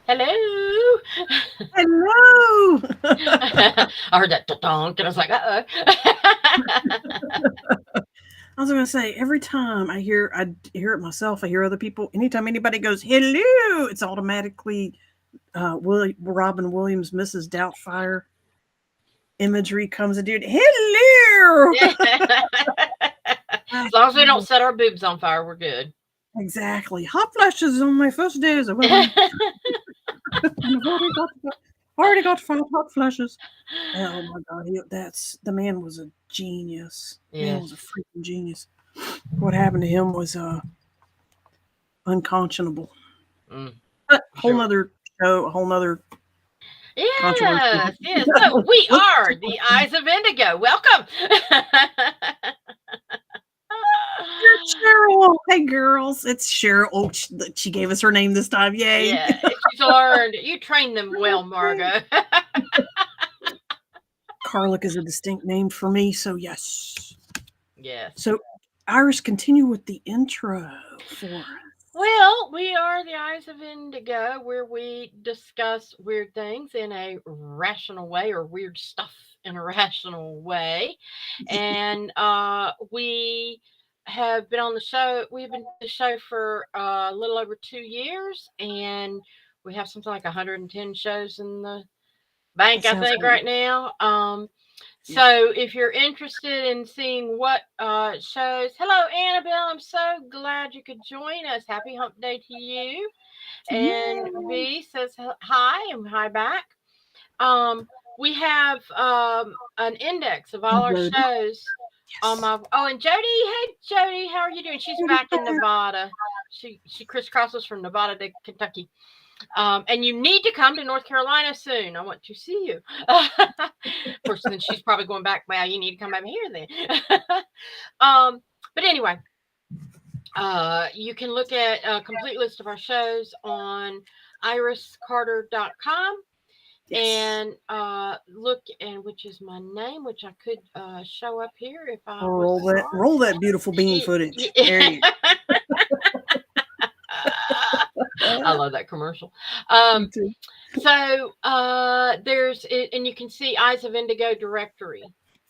Hello. Hello. I heard that donk, and I was like, I was gonna say every time I hear it myself. I hear other people. Anytime anybody goes hello, it's automatically Robin Williams, Mrs. Doubtfire imagery comes and dude hello. as long as we don't set our boobs on fire, we're good. Exactly. Hot flashes on my first day as a woman. I've already got 5 hot flashes. Oh my god, that's the man was a genius. Man was a Yes. freaking genius. What happened to him was unconscionable. Mm, But whole sure. nother show, a whole nother controversial. Yes, yes. So we are the Eyes of Indigo. Welcome. Cheryl. Hey girls, it's Cheryl. Oh, she gave us her name this time. Yay. Yeah, she's learned. You trained them well, Margot. Karlik is a distinct name for me, so yes. Yes. So Iris, continue with the intro for us. Well, we are the Eyes of Indigo, where we discuss weird things in a rational way or weird stuff in a rational way. And we have been on the show, we've been doing the show for a little over 2 years, and we have something like 110 shows in the That bank, I sounds think, right. right now. Yeah. So if you're interested in seeing what shows, hello Annabelle, I'm so glad you could join us. Happy Hump Day to you. And Yay. V says hi and hi back. Um, we have an index of all our Jody. shows on Yes. my. Oh, and Jody, hey Jody, how are you doing? She's Jody's back in back. Nevada. She crisscrosses from Nevada to Kentucky. And you need to come to North Carolina soon. I want to see you. Of course, then she's probably going back. Well, you need to come over here then. um, but anyway, you can look at a complete list of our shows on iriscarter.com Yes. and look, and which is my name, which I could show up here if I was smart. Roll that beautiful bean footage. There you I go. love that commercial. Me Um, too. So there's and you can see Eyes of Indigo directory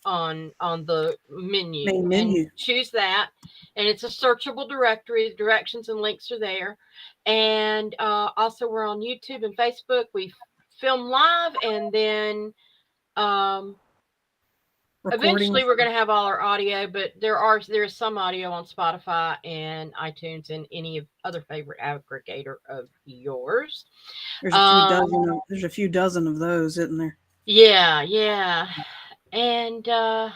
on the menu Main and menu. choose that, and it's a searchable directory. The directions and links are there, and also we're on YouTube and Facebook. We film live, and then um, eventually Recordings. we're going to have all our audio. But there is some audio on Spotify and iTunes and any of other favorite aggregator of yours. Um, There's a few dozen of those, isn't there? Yeah, yeah. And oh,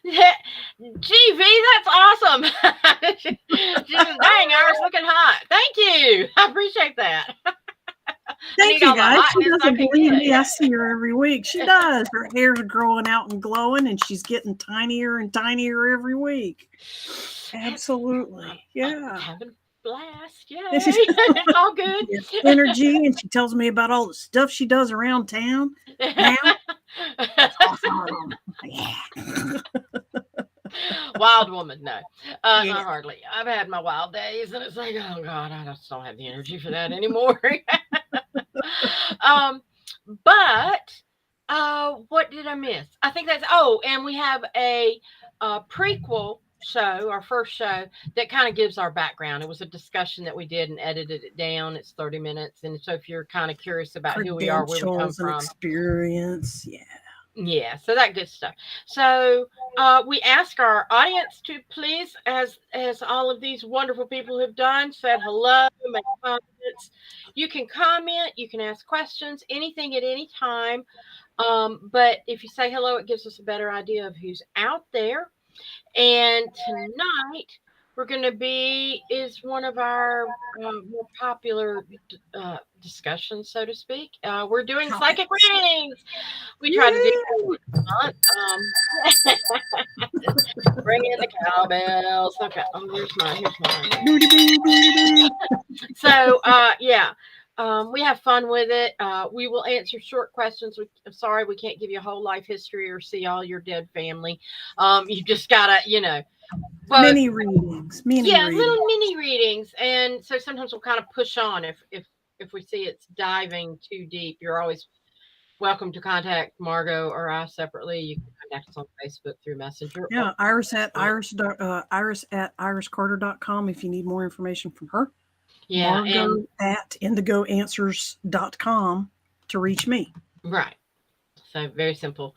GV, that's awesome. She says, "Dang, Iris looking hot." Thank you. I appreciate that. I Thank need you all the guys. She hotness I doesn't can believe get. me. I see her every week. She does. Her hair's growing out and glowing, and she's getting tinier and tinier every week. I'm, Absolutely. I'm Yeah. having a blast. Yay. She It's all good. has energy, and she tells me about all the stuff she does around town now. It's awesome. Yeah. Wild woman, no, Yeah. not hardly. I've had my wild days, and it's like, oh god, I just don't have the energy for that anymore. um, but what did I miss? I think that's and we have a prequel show, our first show that kind of gives our background. It was a discussion that we did and edited it down. It's 30 minutes, and so if you're kind of curious about who we are, where we come Credentials and from, experience. Yeah. yeah, so that good stuff. So we ask our audience to please, as all of these wonderful people have done, said hello, make comments. You can comment, you can ask questions, anything at any time. But if you say hello, it gives us a better idea of who's out there. And tonight we're going to be is one of our more popular discussions, so to speak. We're doing psychic Topics. readings. We try to do Yay. month. Bring in the cowbells. Okay. Oh, here's mine. Here's mine. Booty boo, booty boo. So, yeah. We have fun with it. We will answer short questions. I'm sorry we can't give you a whole life history or see all your dead family. You just gotta, but Mini readings. Mini yeah, readings. little mini readings. And so sometimes we'll kind of push on if we see it's diving too deep. You're always welcome to contact Margot or I separately. You can contact us on Facebook through Messenger. Yeah, Iris at iriscarter.com if you need more information from her. Yeah, Margot at indigoanswers.com to reach me. Right. So very simple.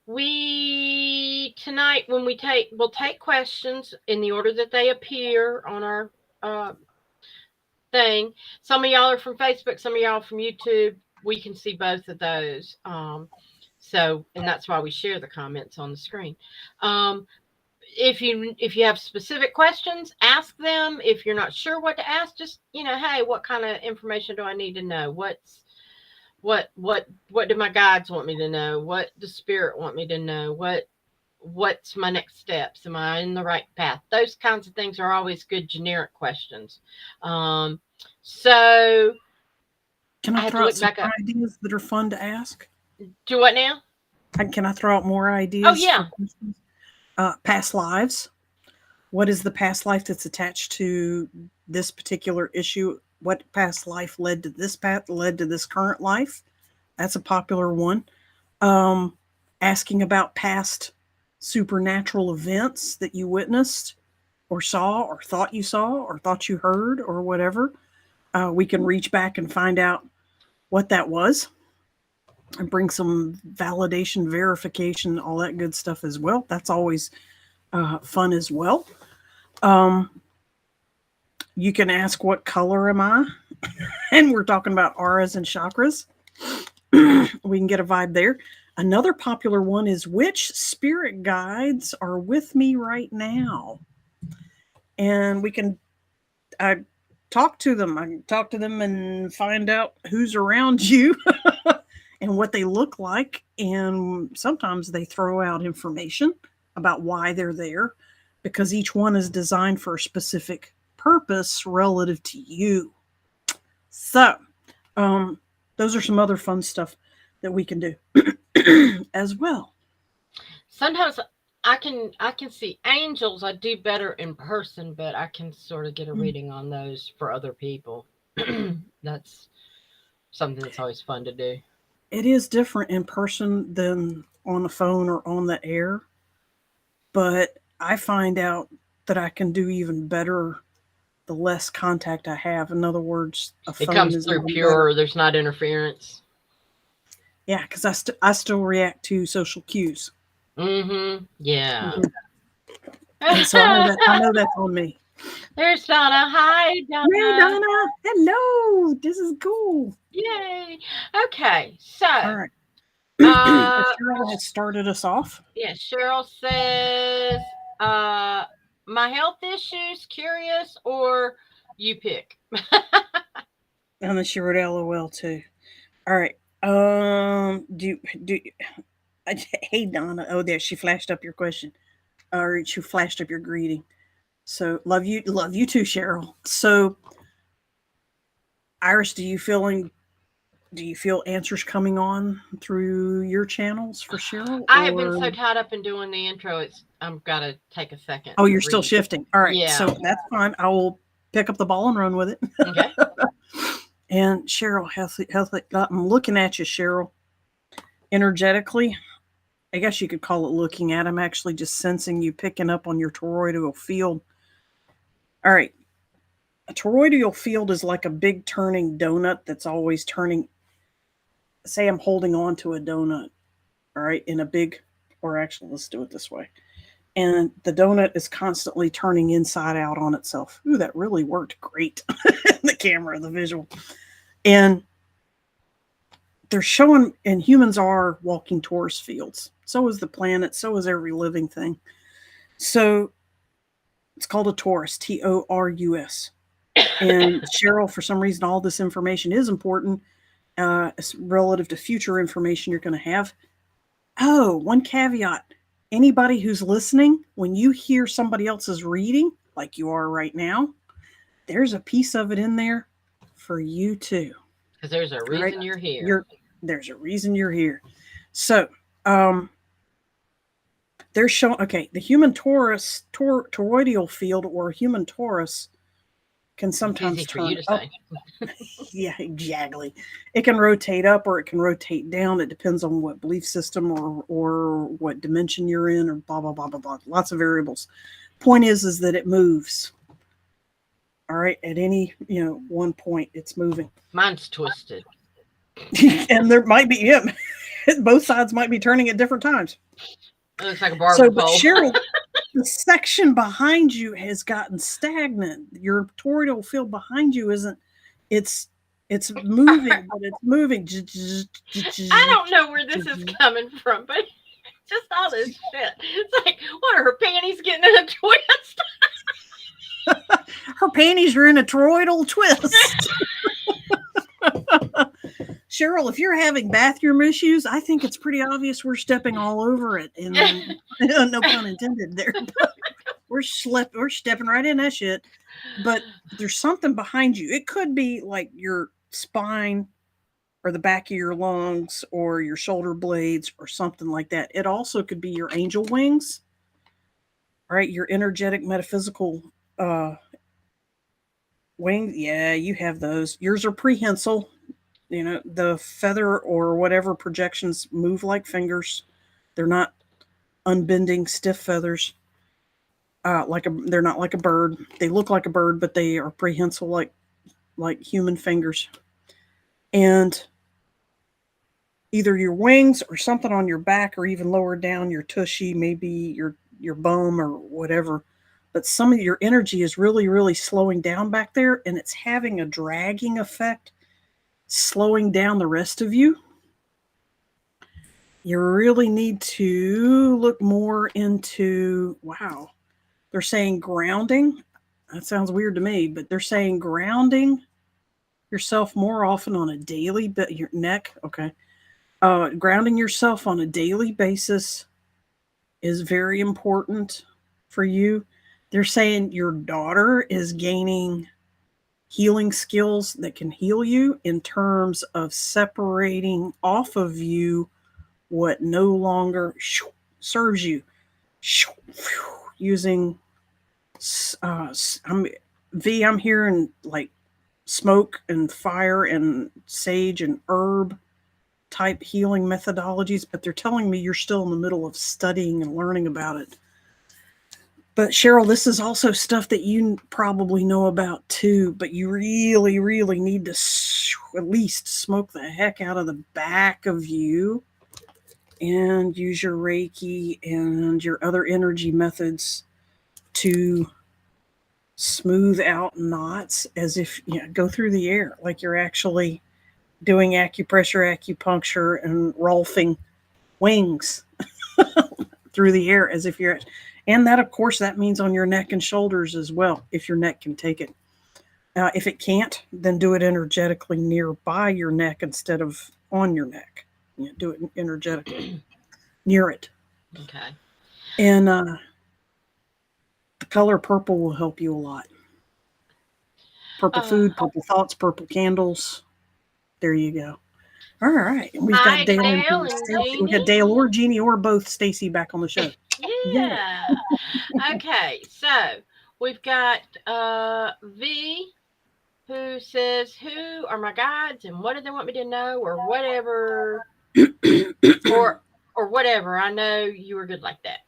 We tonight when we'll take questions in the order that they appear on our thing. Some of y'all are from Facebook, some of y'all from YouTube. We can see both of those. So and that's why we share the comments on the screen. If you have specific questions, ask them. If you're not sure what to ask, just hey, what kind of information do I need to know? What do my guides want me to know? What does spirit want me to know? What's my next steps? Am I in the right path? Those kinds of things are always good generic questions. So can I throw out some ideas that are fun to ask? Do what now? Can I throw out more ideas? Oh yeah. Past lives. What is the past life that's attached to this particular issue? What past life led to this path, led to this current life? That's a popular one. Asking about past supernatural events that you witnessed or saw or thought you saw or thought you heard or whatever. We can reach back and find out what that was and bring some validation, verification, all that good stuff as well. That's always fun as well. You can ask, what color am I? And we're talking about auras and chakras. We can get a vibe there. Another popular one is, which spirit guides are with me right now? And we can talk to them. I can talk to them and find out who's around you and what they look like. And sometimes they throw out information about why they're there, because each one is designed for a specific purpose relative to you. So those are some other fun stuff that we can do as well. Sometimes I can see angels. I do better in person, but I can sort of get a reading on those for other people. That's something that's always fun to do. It is different in person than on the phone or on the air, but I find out that I can do even better the less contact I have. In other words, it comes through pure. There's not interference. Yeah, because I still react to social cues. Mm-hmm. Yeah. Mm-hmm. And so I know that's on me. There's Donna. Hi, Donna. Hey, Donna. Hello. This is cool. Yay. Okay. So. All right. Cheryl has started us off. Yeah. Cheryl says, my health issues, curious, or you pick. And then she wrote LOL too. All right. Hey Donna. Oh, there, she flashed up your question, or she flashed up your greeting. So love you too, Cheryl. So, Iris, do you feel answers coming on through your channels for Cheryl? I have been so tied up in doing the intro. I've got to take a second. Oh, you're still shifting. All right. Yeah. So that's fine. I will pick up the ball and run with it. Okay. And Cheryl, healthy. I'm looking at you, Cheryl. Energetically, I guess you could call it looking at. I'm actually just sensing you picking up on your toroidal field. All right. A toroidal field is like a big turning donut that's always turning. Say I'm holding on to a donut, all right, in a big, or actually, let's do it this way. And the donut is constantly turning inside out on itself. Ooh, that really worked great. The camera, the visual. And they're showing, and humans are walking torus fields. So is the planet. So is every living thing. So it's called a torus, Torus. And Cheryl, for some reason, all this information is important relative to future information you're going to have. Oh, one caveat. anybody who's listening, when you hear somebody else's reading, like you are right now, there's a piece of it in there for you too. Because there's a All right. reason you're here. There's a reason you're here. So, they're showing, okay, the human toroidal field or human torus can sometimes Easy for you turn to up. say. Yeah, exactly. It can rotate up or it can rotate down. It depends on what belief system or what dimension you're in, or blah blah blah blah blah. Lots of variables. Point is that it moves. All right, at any one point, it's moving. Mine's twisted. And there might be both sides might be turning at different times. It looks like a barber But pole. Cheryl, the section behind you has gotten stagnant. Your toroidal field behind you isn't. It's moving, but it's moving. I don't know where this is coming from, but just all this shit. It's like, what are her panties getting in a twist? Her panties are in a toroidal twist. Cheryl, if you're having bathroom issues, I think it's pretty obvious we're stepping all over it. And no pun intended there. We're stepping right in that shit. But there's something behind you. It could be like your spine or the back of your lungs or your shoulder blades or something like that. It also could be your angel wings, right? Your energetic metaphysical wings. Yeah, you have those. Yours are prehensile. The feather or whatever projections move like fingers. They're not unbending, stiff feathers. They're not like a bird. They look like a bird, but they are prehensile like human fingers. And either your wings or something on your back, or even lower down your tushy, maybe your bum or whatever. But some of your energy is really, really slowing down back there, and it's having a dragging effect, slowing down the rest of you. You really need to look more into, wow, they're saying grounding. That sounds weird to me, but they're saying grounding yourself more often on a daily, your neck, okay. Grounding yourself on a daily basis is very important for you. They're saying your daughter is gaining healing skills that can heal you in terms of separating off of you what no longer serves you. Using I'm hearing like smoke and fire and sage and herb type healing methodologies, but they're telling me you're still in the middle of studying and learning about it. But Cheryl, this is also stuff that you probably know about too, but you really, really need to at least smoke the heck out of the back of you and use your Reiki and your other energy methods to smooth out knots, as if go through the air like you're actually doing acupressure, acupuncture, and rolfing wings through the air, as if you're. And that, of course, that means on your neck and shoulders as well, if your neck can take it. If it can't, then do it energetically nearby your neck instead of on your neck. Do it energetically near it. Okay. And the color purple will help you a lot. Purple food, purple thoughts, purple candles. There you go. All right. We've got Dale and Stacy. We've got Dale or Jeannie or both Stacy back on the show. Yeah. Okay. So we've got V, who says, "Who are my guides and what do they want me to know, or whatever, or whatever." I know you were good like that.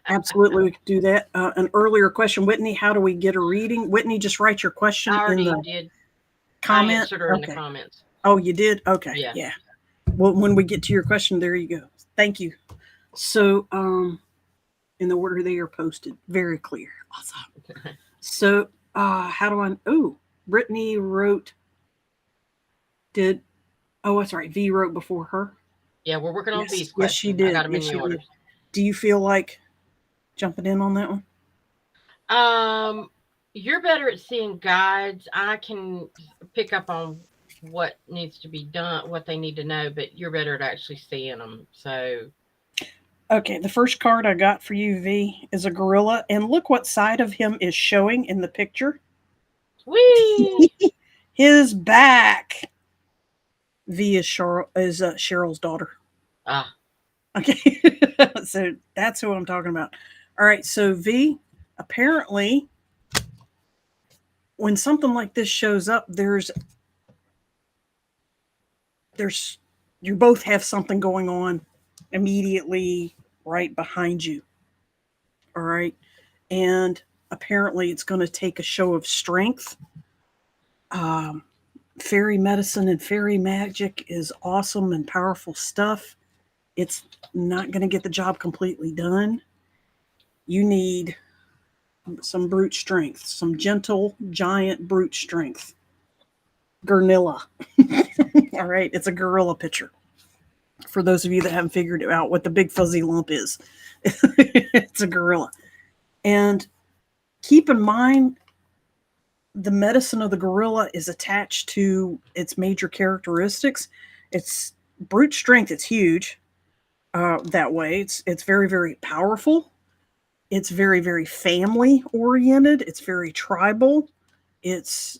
Absolutely, we could do that. An earlier question, Whitney, how do we get a reading? Whitney, just write your question in the comment. I answered her in the comments. Oh, you did? Okay. Yeah. Well, when we get to your question, there you go. Thank you. So, in the order they are posted, very clear. Awesome. So, how do I? Oh, Brittany wrote. That's right. V wrote before her. Yeah, we're working on V's question. Yes, she did. I got them in the order. Do you feel like jumping in on that one? You're better at seeing guides. I can pick up on what needs to be done, what they need to know, but you're better at actually seeing them. So Okay, the first card I got for you, V, is a gorilla, and look what side of him is showing in the picture. Whee! His back. V is Cheryl's daughter. Ah, Okay, so that's who I'm talking about. All right, so V, apparently, when something like this shows up, there's you both have something going on immediately right behind you. All right, and apparently, it's going to take a show of strength. Um, Fairy medicine and fairy magic is awesome and powerful stuff. It's not going to get the job completely done. You need some brute strength, some gentle, giant brute strength. Gurnilla. All right, it's a gorilla picture. For those of you that haven't figured out what the big fuzzy lump is, it's a gorilla. And keep in mind, the medicine of the gorilla is attached to its major characteristics. It's brute strength. It's huge. That way, it's very very powerful. It's very very family oriented. It's very tribal. It's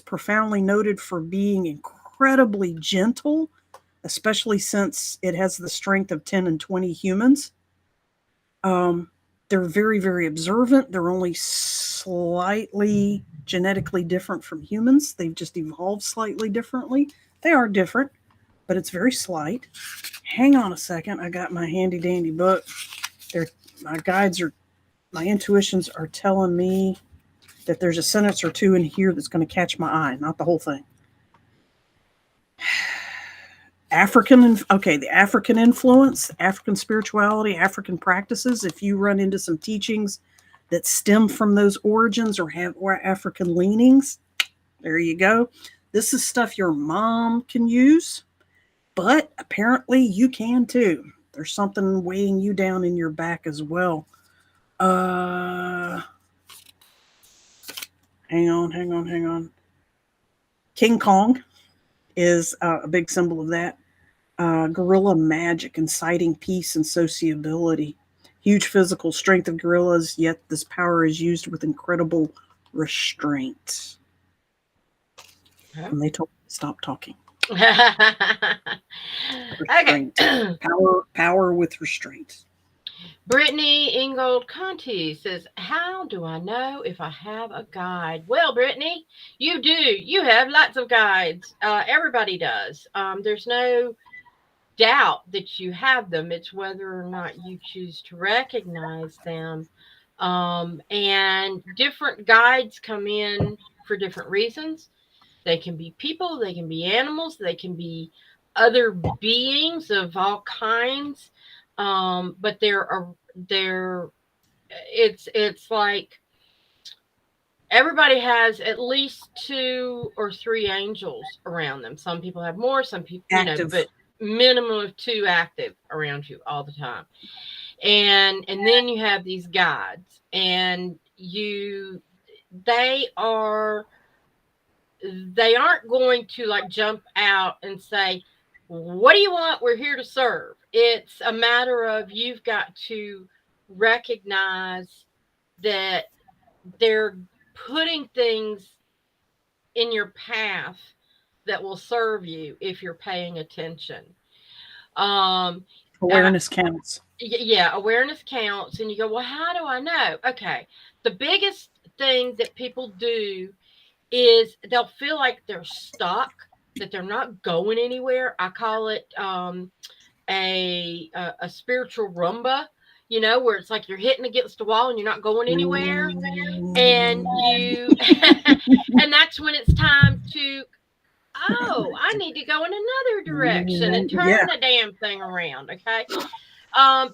profoundly noted for being incredibly gentle, especially since it has the strength of 10 and 20 humans. Um, they're very, very observant. They're only slightly genetically different from humans. They've just evolved slightly differently. They are different, but it's very slight. Hang on a second. I got my handy dandy book. They're, my guides are, my intuitions are telling me that there's a sentence or two in here that's going to catch my eye, not the whole thing. The African influence, African spirituality, African practices. If you run into some teachings that stem from those origins or have African leanings, there you go. This is stuff your mom can use, but apparently you can too. There's something weighing you down in your back as well. Hang on. King Kong is a big symbol of that. Gorilla magic, inciting peace and sociability. Huge physical strength of gorillas, yet this power is used with incredible restraint. okay. And they told me to stop talking. Okay. Restraint. Power with restraint. Brittany Ingold Conti says, how do I know if I have a guide? Well, Brittany, you do. You have lots of guides. Everybody does. There's no doubt that you have them. It's whether or not you choose to recognize them. And different guides come in for different reasons. They can be people, they can be animals, they can be other beings of all kinds. But they're it's like everybody has at least two or three angels around them. Some people have more, some people, Active. but minimum of two active around you all the time. And then you have these guides, and they are they aren't going to like jump out and say, what do you want? We're here to serve. It's a matter of you've got to recognize that they're putting things in your path that will serve you if you're paying attention. Um, Awareness counts. yeah, awareness counts. And you go, well, how do I know? Okay. The biggest thing that people do is they'll feel like they're stuck, that they're not going anywhere. I call it a spiritual rumba, where it's like you're hitting against the wall and you're not going anywhere. And and that's when it's time to, oh, I need to go in another direction and turn Yeah. the damn thing around. Okay.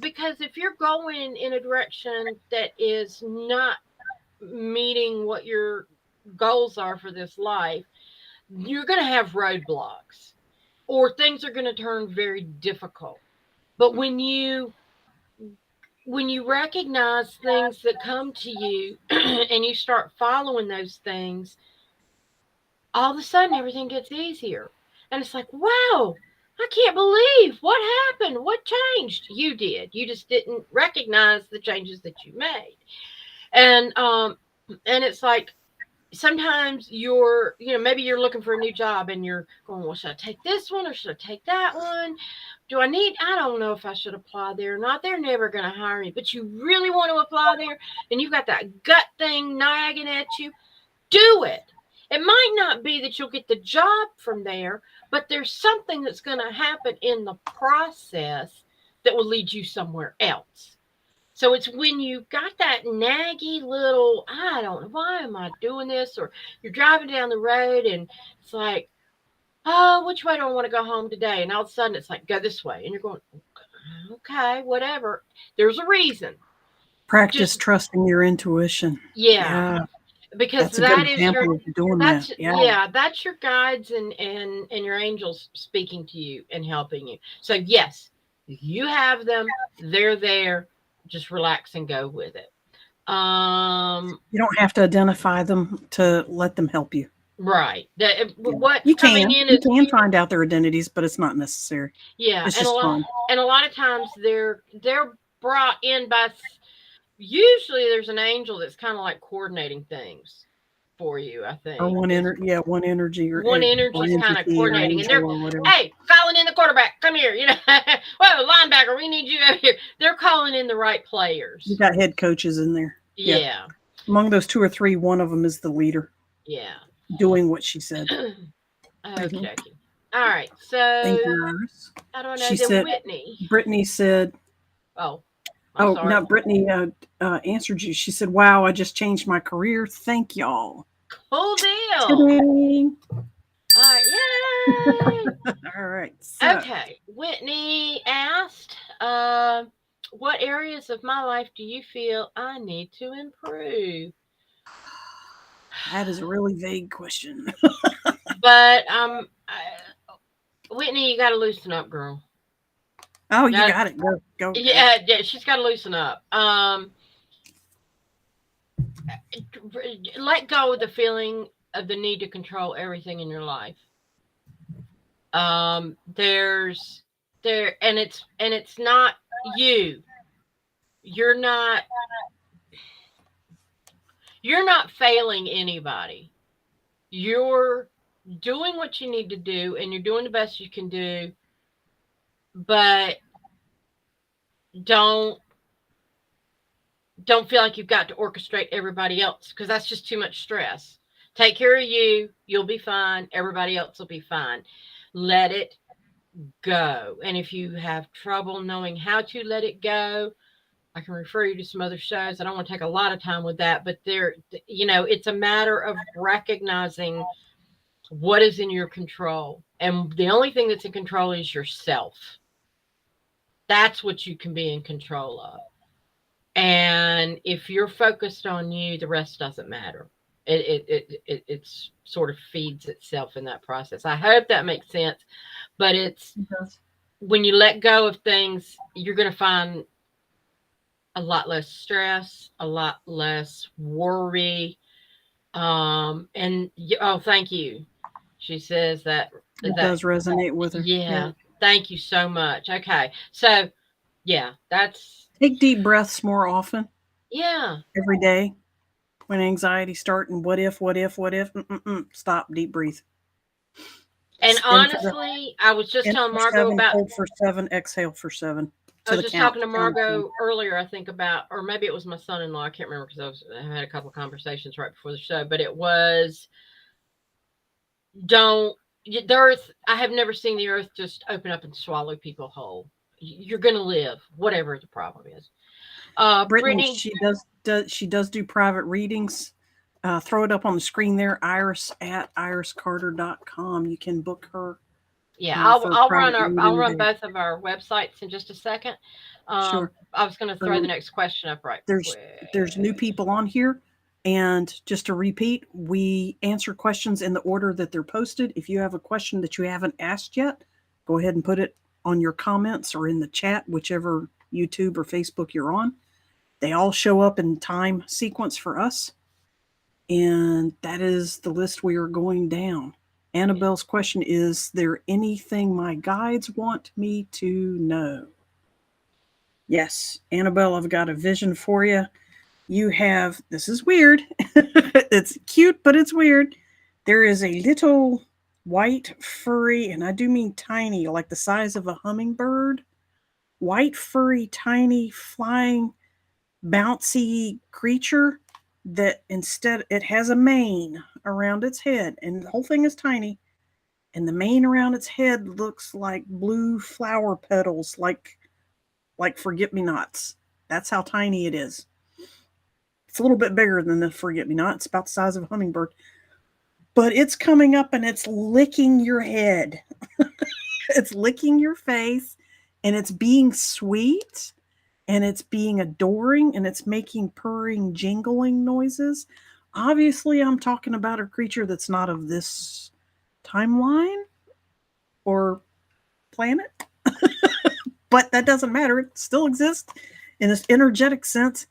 Because if you're going in a direction that is not meeting what your goals are for this life, you're going to have roadblocks or things are going to turn very difficult. But when you recognize things that come to you and you start following those things, all of a sudden everything gets easier. And it's like, wow, I can't believe what happened. What changed? You did. You just didn't recognize the changes that you made. And it's like sometimes maybe you're looking for a new job and you're going, well, should I take this one or should I take that one? I don't know if I should apply there or not. They're never going to hire me, but you really want to apply there and you've got that gut thing nagging at you. Do it. It might not be that you'll get the job from there, but there's something that's going to happen in the process that will lead you somewhere else. So it's when you got that naggy little, I don't know, why am I doing this? Or you're driving down the road and it's like, oh, which way do I want to go home today? And all of a sudden it's like, go this way. And you're going, okay, whatever. There's a reason. Practice trusting your intuition. Yeah. Because that is that's your guides and your angels speaking to you and helping you. So yes, you have them. They're there. Just relax and go with it. You don't have to identify them to let them help you. Right. What you can find out their identities, but it's not necessary. Yeah, it's just fun. And a lot of times they're brought in by. Usually, there's an angel that's kind of like coordinating things for you. I think. Or one energy, one energy is kind of coordinating, and they're hey, calling in the quarterback, come here, whoa, linebacker, we need you over here. They're calling in the right players. You got head coaches in there. Yeah. Among those 2 or 3, one of them is the leader. Yeah. Doing what she said. Okay. All right. So. Thank you, Iris. I don't know. She said, Brittany said. Oh. No, Brittany answered you. She said, wow, I just changed my career. Thank y'all. Cool deal. Ta-ding. All right. Yay. All right. So. Okay. Whitney asked, what areas of my life do you feel I need to improve? That is a really vague question. But Whitney, you got to loosen up, girl. Oh, you got it. Go. Yeah, she's got to loosen up. Let go of the feeling of the need to control everything in your life. And it's not you. You're not failing anybody. You're doing what you need to do and you're doing the best you can do. But don't feel like you've got to orchestrate everybody else because that's just too much stress. Take care of you. You'll be fine. Everybody else will be fine. Let it go. And if you have trouble knowing how to let it go, I can refer you to some other shows. I don't want to take a lot of time with that, but it's a matter of recognizing what is in your control. And the only thing that's in control is yourself. That's what you can be in control of. And if you're focused on you, the rest doesn't matter. It sort of feeds itself in that process. I hope that makes sense. But when you let go of things, you're going to find a lot less stress, a lot less worry. Thank you. She says that does resonate with her. Yeah. Thank you so much. Okay. So, yeah, take deep breaths more often. Yeah. Every day when anxiety starts and what if, stop, deep breathe. And honestly, I was just telling Margot about hold for 7, exhale for 7. I was just talking to Margot earlier, I think about, or maybe it was my son-in-law. I can't remember because I had a couple of conversations right before the show, but it was the earth, I have never seen the earth just open up and swallow people whole. You're going to live, whatever the problem is. Brittany, she does do private readings. Throw it up on the screen there, Iris at iriscarter.com. You can book her. Yeah, I'll run both of our websites in just a second. Sure. I was going to throw the next question up right. There's new people on here. And just to repeat, we answer questions in the order that they're posted. If you have a question that you haven't asked yet, go ahead and put it on your comments or in the chat, whichever YouTube or Facebook you're on. They all show up in time sequence for us. And that is the list we are going down. Annabelle's question is there anything my guides want me to know? Yes, Annabelle, I've got a vision for you. You have, this is weird. It's cute, but it's weird. There is a little white, furry, and I do mean tiny, like the size of a hummingbird, white, furry, tiny, flying, bouncy creature that instead it has a mane around its head, and the whole thing is tiny. And the mane around its head looks like blue flower petals, like forget me nots. That's how tiny it is. It's a little bit bigger than the forget me not. It's about the size of a hummingbird. But it's coming up and it's licking your head. It's licking your face and it's being sweet and it's being adoring and it's making purring, jingling noises. Obviously, I'm talking about a creature that's not of this timeline or planet, but that doesn't matter. It still exists in this energetic sense.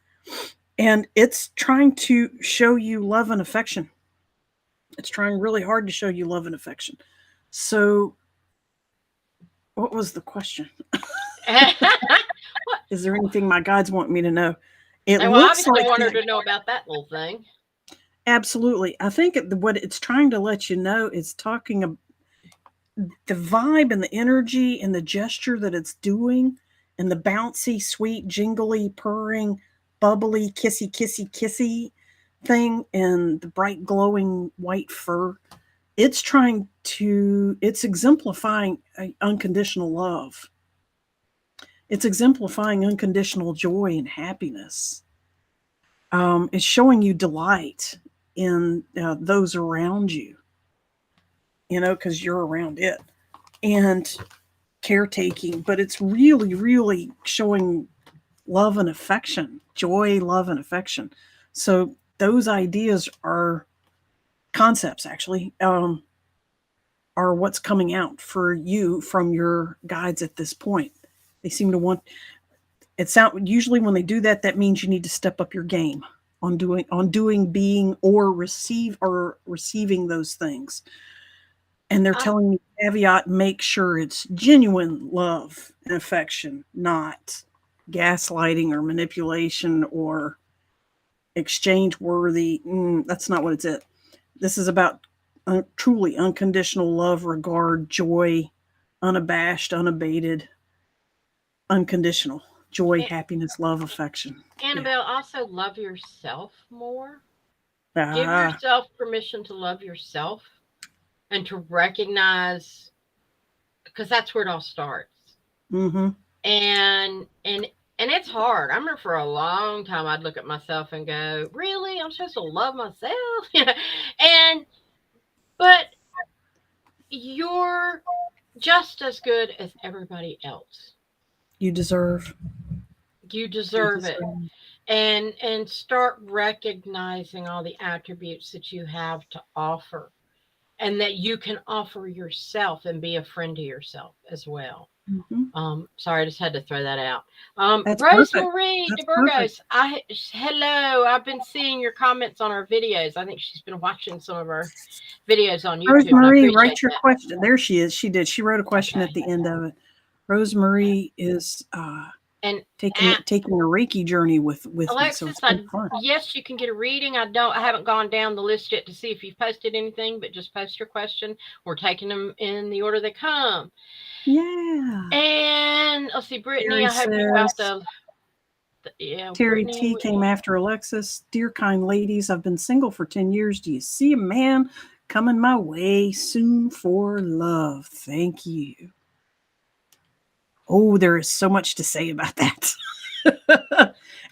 And it's trying to show you love and affection. It's trying really hard to show you love and affection. So, what was the question? Is there anything my guides want me to know? It well, looks obviously like wanted to know about that little thing. Absolutely. I think what it's trying to let you know is talking about the vibe and the energy and the gesture that it's doing and the bouncy, sweet, jingly, purring, bubbly, kissy, kissy, kissy thing and the bright, glowing white fur. It's exemplifying unconditional love. It's exemplifying unconditional joy and happiness. It's showing you delight in those around you, because you're around it, and caretaking, but it's really, really showing love and affection, joy, love, and affection. So those ideas are concepts, actually, are what's coming out for you from your guides at this point. They seem to want it. Sound usually when they do that, that means you need to step up your game on doing, being, or receiving those things. And they're telling me, caveat, make sure it's genuine love and affection, not gaslighting or manipulation or exchange worthy. That's not what it's at. This is about truly unconditional love, regard, joy, unabashed, unabated, unconditional joy, happiness, love, affection. Annabelle, also love yourself more. Yeah. Give yourself permission to love yourself and to recognize, because that's where it all starts. Mm-hmm. And it's hard. I remember for a long time I'd look at myself and go, "Really? I'm supposed to love myself?" But you're just as good as everybody else. You deserve. You deserve it. And start recognizing all the attributes that you have to offer and that you can offer yourself and be a friend to yourself as well. Mm-hmm. Sorry, I just had to throw that out. That's Rosemarie perfect. de Burgos, hello. I've been seeing your comments on our videos. I think she's been watching some of our videos on YouTube. Rosemarie, write your question. There she is. She did. She wrote a question at the end of it. Rosemarie is and taking a Reiki journey with Alexis, me. So yes, you can get a reading. I haven't gone down the list yet to see if you've posted anything, but just post your question. We're taking them in the order they come. Yeah. And let's see, Brittany, I hope you got the Terry T came after Alexis. Dear kind ladies, I've been single for 10 years. Do you see a man coming my way soon for love? Thank you. Oh, there is so much to say about that.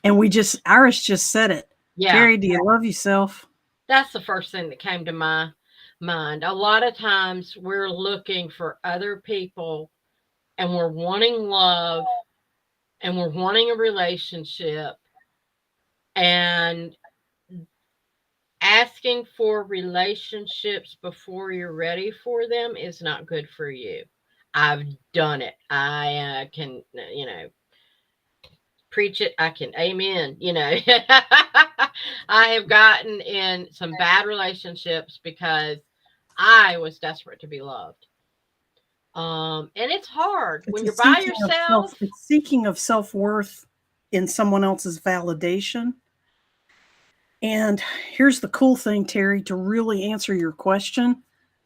And Iris just said it. Yeah. Terry, do you love yourself? That's the first thing that came to my mind. A lot of times we're looking for other people and we're wanting love and we're wanting a relationship, and asking for relationships before you're ready for them is not good for you. I've done it. I can, preach it. I can amen, I have gotten in some bad relationships because I was desperate to be loved. And it's hard It's when a you're by seeking of yourself. it's seeking of self-worth in someone else's validation. And here's the cool thing, Terry, to really answer your question.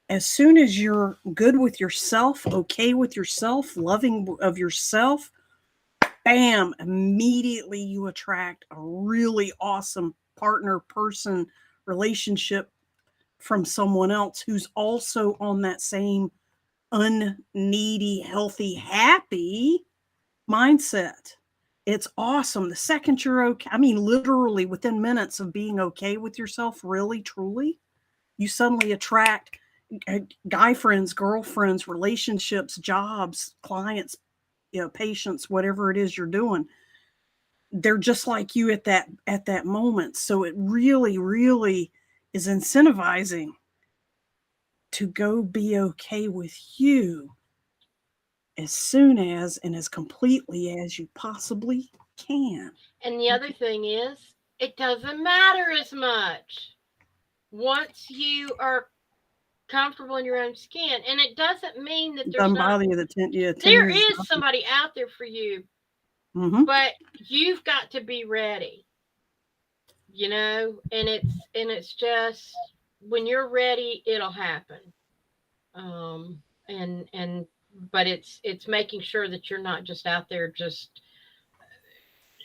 As soon as you're good with yourself, okay with yourself, loving of yourself, bam, immediately you attract a really awesome partner, person, relationship from someone else who's also on that same unneedy, healthy, happy mindset. It's awesome. The second you're okay, I mean, literally within minutes of being okay with yourself, really, truly, you suddenly attract guy friends, girlfriends, relationships, jobs, clients, patients, whatever it is you're doing. They're just like you at that moment. So it really, really is incentivizing to go be okay with you as soon as and as completely as you possibly can. And the other thing is, it doesn't matter as much once you are comfortable in your own skin. And it doesn't mean that It there's doesn't not, bother you that 10 there years is is nothing. somebody out there for you, Mm-hmm. but you've got to be ready, and it's just when you're ready, it'll happen. And but it's making sure that you're not just out there just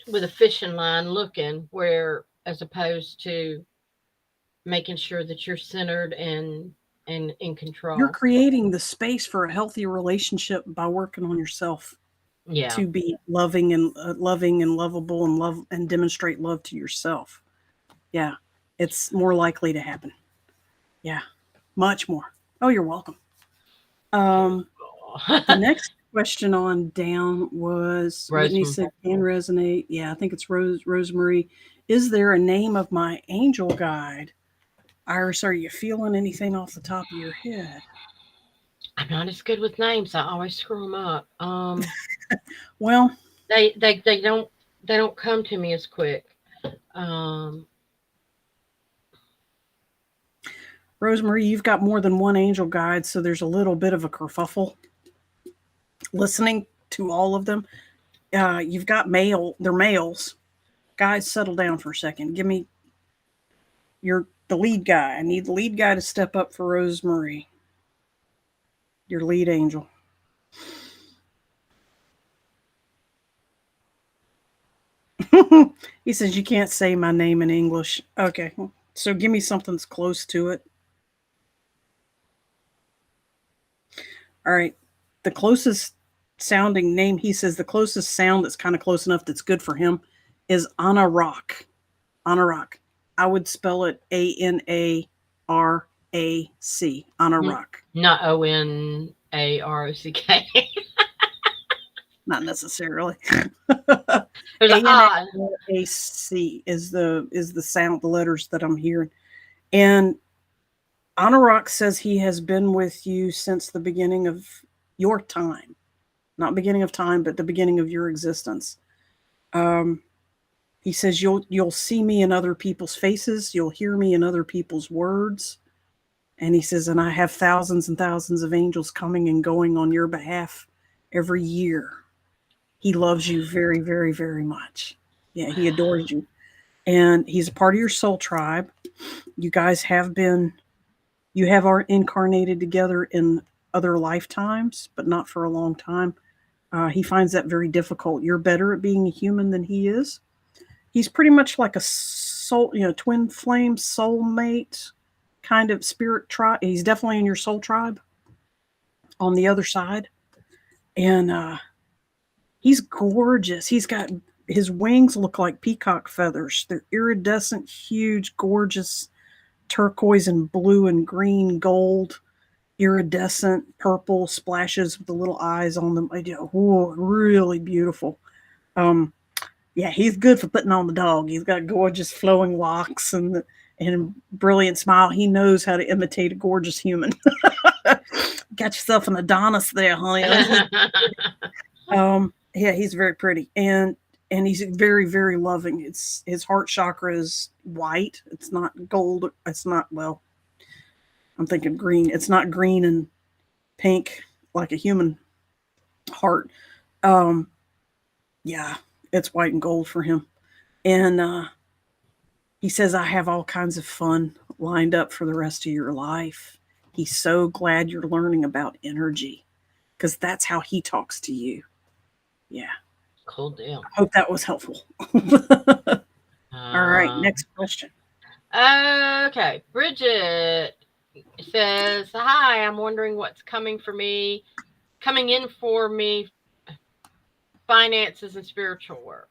with a fishing line looking where, as opposed to making sure that you're centered and in You're control. creating the space for a healthy relationship by working on yourself Yeah. to be loving and lovable and love and demonstrate love to yourself. Yeah, it's more likely to happen. Yeah, much more. Oh, you're welcome. Um, the next question on down was Whitney Rosemary. said, "Can resonate." Yeah, I think it's Rosemary. Is there a name of my angel guide? Iris, are you feeling anything off the top of your head? I'm not as good with names. I always screw them up. Well, They don't come to me as quick. Um, Rosemary, you've got more than one angel guide, so there's a little bit of a kerfuffle listening to all of them. You've got they're males. Guys, settle down for a second. Give me the lead guy. I need the lead guy to step up for Rosemary, your lead angel. He says, you can't say my name in English. Okay, so give me something that's close to it. All right, the closest sounding name, he says the closest sound that's kind of close enough that's good for him is Anarak. Anarak. I would spell it Anarac. Anarak. Not Onarock. Not necessarily. There's an odd. Anarac is the sound, the letters that I'm hearing. And Anarak says he has been with you since the beginning of your time. Not beginning of time, but the beginning of your existence. He says you'll see me in other people's faces, you'll hear me in other people's words. And he says, and I have thousands and thousands of angels coming and going on your behalf every year. He loves you very, very, very much. Yeah, he adores you. And he's a part of your soul tribe. You guys you have incarnated together in other lifetimes, but not for a long time. He finds that very difficult. You're better at being a human than he is. He's pretty much like a soul, twin flame soulmate kind of spirit tribe. He's definitely in your soul tribe on the other side. And he's gorgeous. His wings look like peacock feathers. They're iridescent, huge, gorgeous turquoise and blue and green, gold, iridescent, purple splashes with the little eyes on them. Really beautiful. Yeah, he's good for putting on the dog. He's got gorgeous flowing locks and brilliant smile. He knows how to imitate a gorgeous human. Got yourself an Adonis there, honey. Yeah, he's very pretty and he's very, very loving. His heart chakra is white. It's not gold. It's not, well, I'm thinking green. It's not green and pink like a human heart. Um, yeah, it's white and gold for him. And he says, I have all kinds of fun lined up for the rest of your life. He's so glad you're learning about energy because that's how he talks to you. Yeah. Cool deal. I hope that was helpful. All right. Um, Next question. okay. Bridget says, hi, I'm wondering what's coming in for me, finances and spiritual work.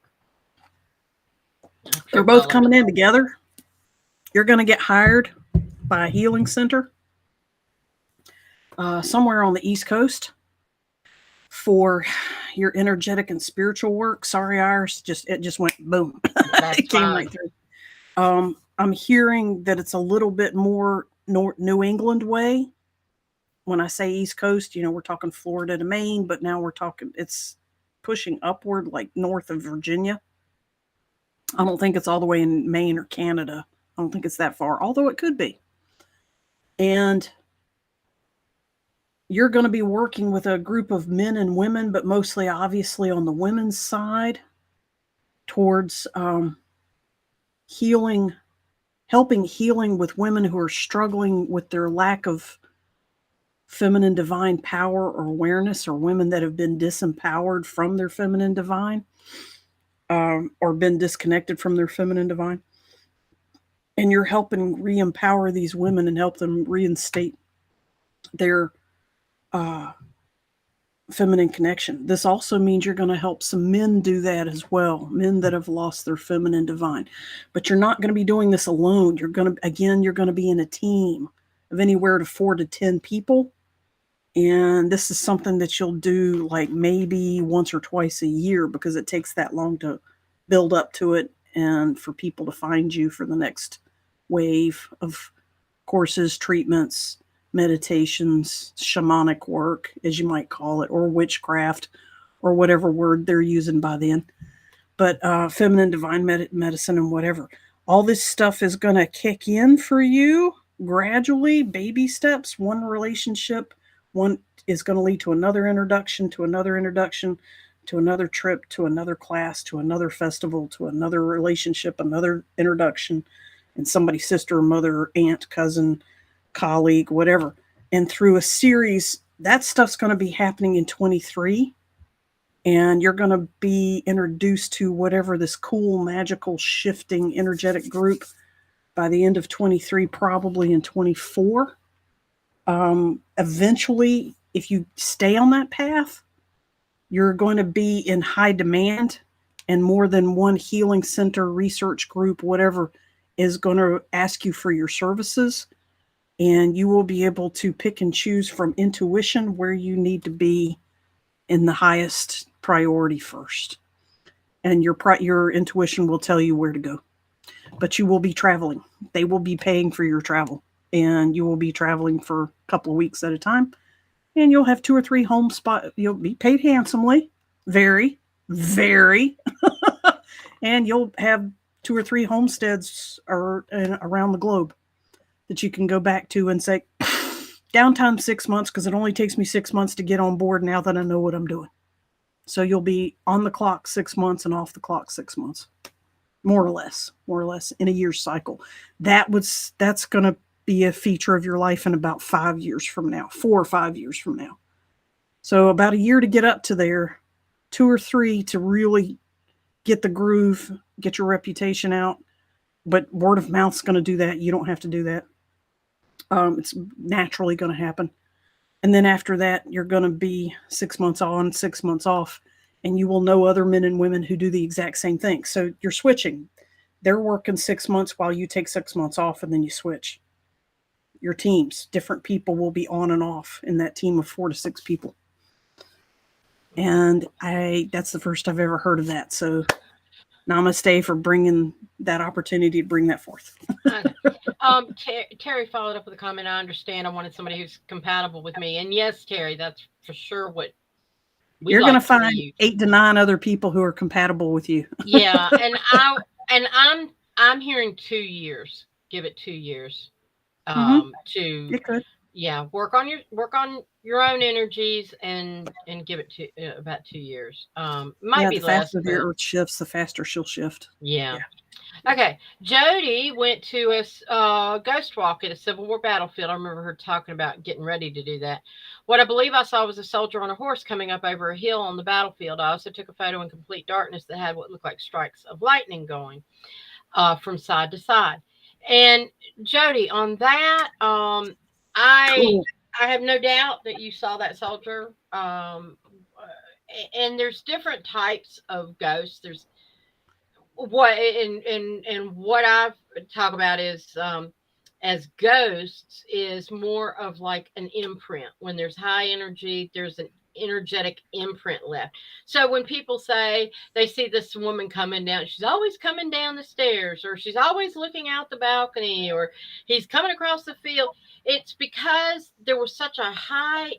I They're tripped both all over coming in that. together. You're going to get hired by a healing center somewhere on the East Coast for your energetic and spiritual work. Sorry, Iris, it just went boom. That's It came fine. right through. I'm hearing that it's a little bit more New England way. When I say East Coast, we're talking Florida to Maine, but now it's pushing upward like north of Virginia. I don't think it's all the way in Maine or Canada. I don't think it's that far, although it could be. And you're going to be working with a group of men and women, but mostly obviously on the women's side towards healing, helping healing with women who are struggling with their lack of feminine divine power or awareness, or women that have been disempowered from their feminine divine, or been disconnected from their feminine divine. And you're helping re-empower these women and help them reinstate their feminine connection. This also means you're going to help some men do that as well, men that have lost their feminine divine. But you're not going to be doing this alone. You're going to be in a team of anywhere to 4 to 10 people. And this is something that you'll do like maybe once or twice a year, because it takes that long to build up to it and for people to find you for the next wave of courses, treatments, meditations, shamanic work, as you might call it, or witchcraft, or whatever word they're using by then. But feminine divine medicine and whatever. All this stuff is going to kick in for you gradually, baby steps, one relationship. One is going to lead to another introduction, to another introduction, to another trip, to another class, to another festival, to another relationship, another introduction, and somebody's sister, mother, aunt, cousin, colleague, whatever. And through a series, that stuff's going to be happening in 23. And you're going to be introduced to whatever this cool, magical, shifting, energetic group by the end of 23, probably in 24. Eventually, if you stay on that path, you're going to be in high demand, and more than one healing center, research group, whatever, is going to ask you for your services. And you will be able to pick and choose from intuition where you need to be in the highest priority first. And your intuition will tell you where to go. But you will be traveling. They will be paying for your travel. And you will be traveling for a couple of weeks at a time. And you'll have 2 or 3 home spots. You'll be paid handsomely. Very, very. And you'll have 2 or 3 homesteads around the globe that you can go back to and say, downtime 6 months, because it only takes me 6 months to get on board now that I know what I'm doing. So you'll be on the clock 6 months and off the clock 6 months, more or less in a year's cycle. That's going to be a feature of your life in about 5 years from now, 4 or 5 years from now. So about a year to get up to there, 2 or 3 to really get the groove, get your reputation out. But word of mouth's going to do that. You don't have to do that. It's naturally going to happen. And then after that, you're going to be 6 months on, 6 months off, and you will know other men and women who do the exact same thing. So you're switching. They're working 6 months while you take 6 months off, and then you switch. Your teams, different people will be on and off in that team of 4 to 6 people. And that's the first I've ever heard of that. So namaste for bringing that opportunity to bring that forth. Terry followed up with a comment. I understand. I wanted somebody who's compatible with me. And yes, Terry, that's for sure what you're going to find 8 to 9 other people who are compatible with you. Yeah, and I'm hearing 2 years. Give it 2 years. to It could. yeah, work on your own energies and give it to about 2 years. Might Yeah, be the less, faster the but earth shifts, the faster she'll shift. yeah. Yeah. Okay, Jody went to a ghost walk at a Civil War battlefield. I remember her talking about getting ready to do that. What I believe I saw was a soldier on a horse coming up over a hill on the battlefield. I also took a photo in complete darkness that had what looked like strikes of lightning going from side to side. And Jody, on that, I Cool. I have no doubt that you saw that soldier. And there's different types of ghosts. There's and what I talk about is as ghosts is more of like an imprint. When there's high energy, there's an energetic imprint left. So when people say they see this woman coming down, she's always coming down the stairs, or she's always looking out the balcony, or he's coming across the field, it's because there was such a high,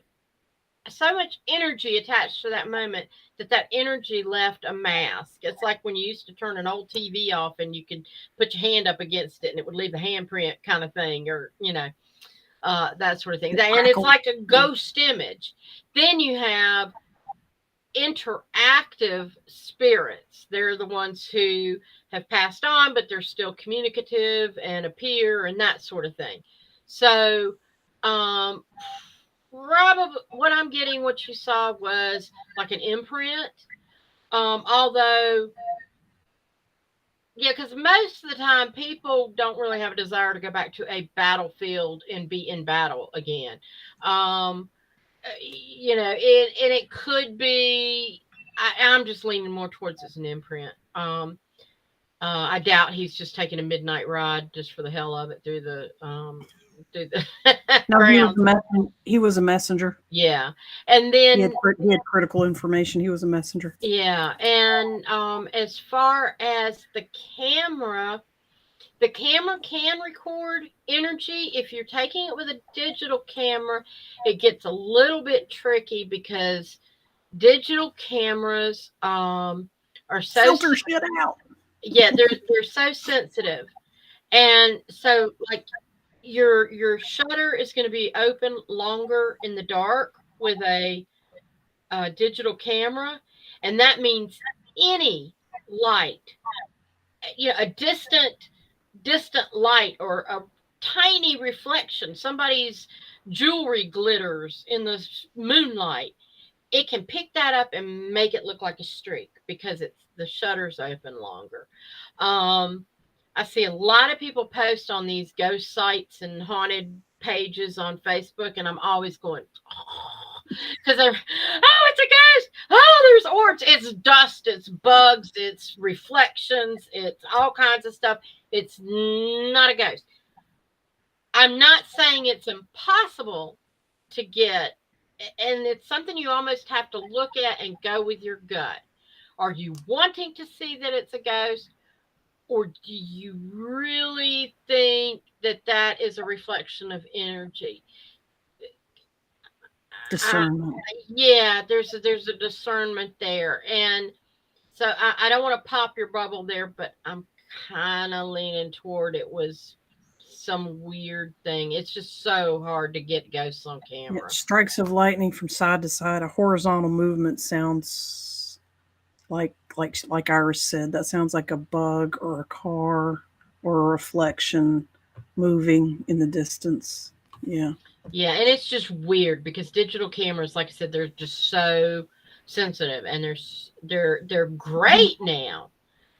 so much energy attached to that moment that that energy left a mask. It's like when you used to turn an old TV off and you could put your hand up against it and it would leave a handprint kind of thing, or that sort of thing. It And it's crackles. like a ghost image. Then you have interactive spirits. They're the ones who have passed on, but they're still communicative and appear and that sort of thing. So, um, probably what I'm getting, what you saw was like an imprint. Although, yeah, because most of the time people don't really have a desire to go back to a battlefield and be in battle again. Um, and it could be. I'm just leaning more towards it's an imprint. I doubt he's just taking a midnight ride just for the hell of it through the No, grounds. he was a messenger. Yeah, and then He had critical information. He was a messenger. yeah, and as far as the camera can record energy. If you're taking it with a digital camera, it gets a little bit tricky because digital cameras are so Filter shit out. yeah, they're so sensitive. And so like your shutter is going to be open longer in the dark with a digital camera, and that means any light, a distant light or a tiny reflection, somebody's jewelry glitters in the moonlight, it can pick that up and make it look like a streak because it's the shutters open longer. Um, I see a lot of people post on these ghost sites and haunted pages on Facebook, and I'm always going, oh, because they're, oh, it's a ghost. Oh, there's orbs. It's dust. It's bugs. It's reflections. It's all kinds of stuff. It's not a ghost. I'm not saying it's impossible to get, and it's something you almost have to look at and go with your gut. Are you wanting to see that it's a ghost, or do you really think that that is a reflection of energy? Discernment. Yeah, there's a discernment there, and so I don't want to pop your bubble there, but I'm kind of leaning toward it was some weird thing. It's just so hard to get ghosts on Yeah, camera. strikes of lightning from side to side. A horizontal movement sounds like Iris said. That sounds like a bug or a car or a reflection moving in the distance. Yeah. Yeah, and it's just weird because digital cameras, like I said, they're just so sensitive, and they're great now,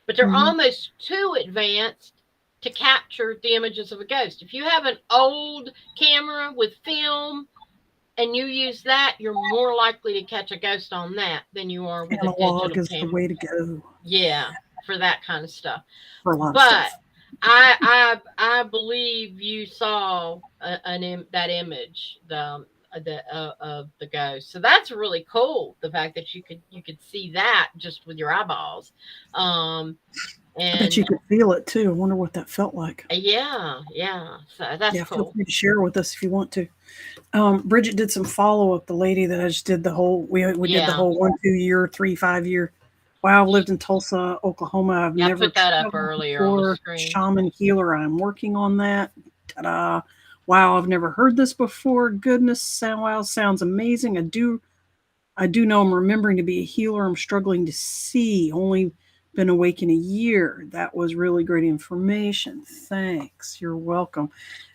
but they're Mm-hmm. almost too advanced to capture the images of a ghost. If you have an old camera with film and you use that, you're more likely to catch a ghost on that than you are with a Analog digital is the camera. way to go Yeah, for that kind of stuff. for a lot of But stuff. I believe you saw that image of the ghost. So that's really cool. The fact that you could see that just with your eyeballs. Um, I bet you and could feel it too. I wonder what that felt like. yeah. So that's Yeah, feel cool. free to share with us if you want to. Bridget did some follow up. The lady that I just did the whole we did the Yeah. whole 1 2 year 3 5 year. Wow, I've lived in Tulsa, Oklahoma. I've Yeah, I never put that up traveled earlier on the before. screen. Shaman healer. I'm working on that. Ta-da! Wow, I've never heard this before. Goodness, wow, sounds amazing. I do know I'm remembering to be a healer. I'm struggling to see. Only been awake in a year. That was really great information. Thanks. You're welcome.